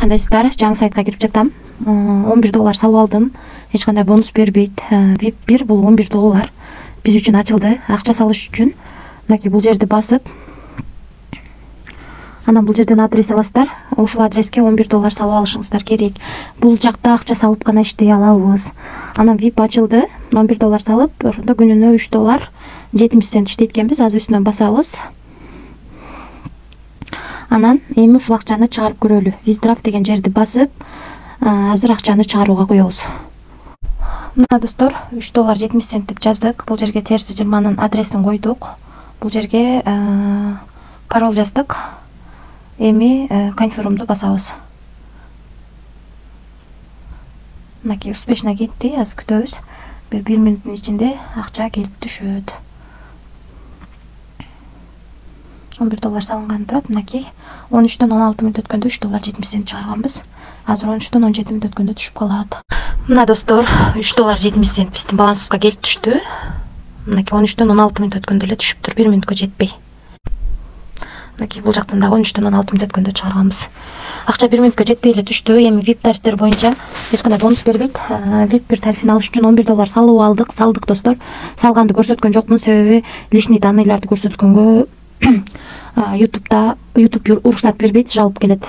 кандайсыздар? Жаңы сайтка кирип жатам. $11 салып алдым. Эч кандай бонус бербейт. VIP 1 бул $11 биз үчүн ачылды. Акча салыш үчүн. Мынакей бул жерди басып, анан бул жерден адрес аласыздар. Ушул адреске $11 салып алышыңыздар керек. Бул жакта акча салып гана иштей алабыз. Анан VIP ачылды. $11 салып, ошондо күнүнө $3.70 иштейт экенбиз. Азыр үстүнөн басабыз. Анан эми ушул акчаны чыгарып көрөлү. Withdraw деген жерди басып, азыр акчаны чыгарууга коебуз. Мына достор, $3.70 деп жаздык. Бул жерге терс жырманын адресин койдук. Бул жерге пароль жаздык. Эми конфирмду басабыз. Мынакей успешно кетти. Азыр күтөбүз. Bir минуттун ичинде акча келип түшөт. $11 салынган турат. Мынакей 13-төн 16 мүнөт өткөндө $3.70 чыгарганбыз. Азыр 13-төн 17 мүнөт өткөндө түшүп калат. Мына достор, $3.70 биздин балансыбызга келип түштү. Мынакей 13-төн 16 мүнөт өткөндө эле түшүптүр, 1 мүнөткө жетпей. Мынакей бул жактан да 13-төн 16 мүнөт өткөндө чыгарганбыз. Акча 1 мүнөткө жетпей эле түштү. Эми VIP тарифтер боюнча эч кандай бонус бербейт. VIP 1 тарифин алыш үчүн $11 салып салдык достор. Салганды көрсөткөн жокмун, себеби лишний данныйларды көрсөткөнгө YouTube уруксат бербейт, жалоп келет.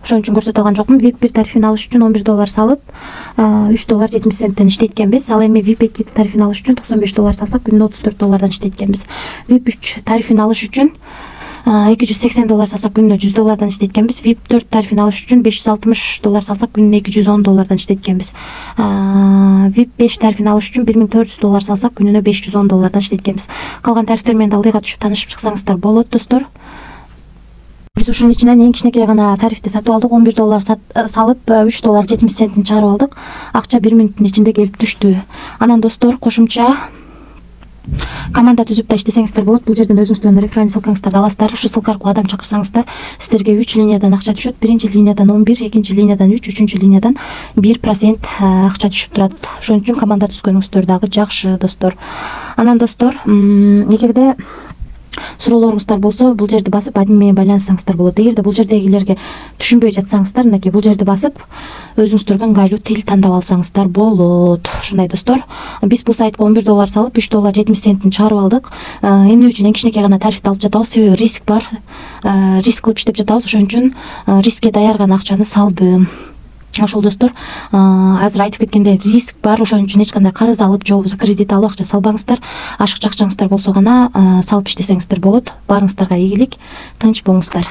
Ошон үчүн көрсөтө алган жокмун. VIP 1 тарифин алыш үчүн $11 салып, $3.70 иштейт экенбиз. Ал эми VIP 2 тарифин алыш үчүн $95 салсак, күнүнө $34 иштейт экенбиз. VIP 3 тарифин алыш үчүн $280 салсак, күнүнө $100 иштейт экенбиз. VIP 4 тарифин алыш үчүн $560 салсак, күнүнө $210 иштейт экенбиз. VIP 5 тарифин алыш үчүн $1400 салсак, күнүнө $510 иштейт экенбиз. Калган тарифтер менен алдыга түшүп таанышып чыксаңыздар болот достор. Биз ушунун ичинен эң кичинекей гана тарифти сатып алдык. $11 салып, $3.70 чыгарып алдык. Акча 1 мүнөттүн ичинде келип түштү. Анан достор, кошумча команда түзүп да иштесеңиздер болот. Бул жерден өзүңүздөрдүн референс ссылкаңыздарды аласыздар. Ушу ссылка аркылуу адам чакырсаңыздар, сиздерге 3 линиядан акча түшөт. Биринчи линиядан 11, экинчи линиядан 3, үчүнчү линиядан 1% акча түшүп турат. Ошон үчүн команда түзгөнүңүздөр дагы жакшы достор. Анан достор, эгерде суроолоруңуздар болсо, бул жерди басып админ менен байланышсаңыздар болот. Эгерде бул жердегилерге түшүнбөй жатсаңыздар, мынакей бул жерди басып өзүңүздөргө ыңгайлуу тил тандап алсаңыздар болот. Ушундай достор. Биз бул сайтка $11 салып, $3.70 чыгарып алдык. Эмне үчүн эң кичинекей гана тарифти алып жатабыз? Себеби риск бар. Риск кылып иштеп жатабыз. Ошон үчүн рискке даяр гана акчаны салдым. Ошол достор, азыр айтып кеткендей риск бар. Ошон үчүн эч кандай карыз алып, же болбосо кредит алып акча салбаңыздар. Ашыкча акчаңыздар болсо гана салып иштесеңиздер болот. Баарыңыздарга ийгилик, тынч болуңуздар.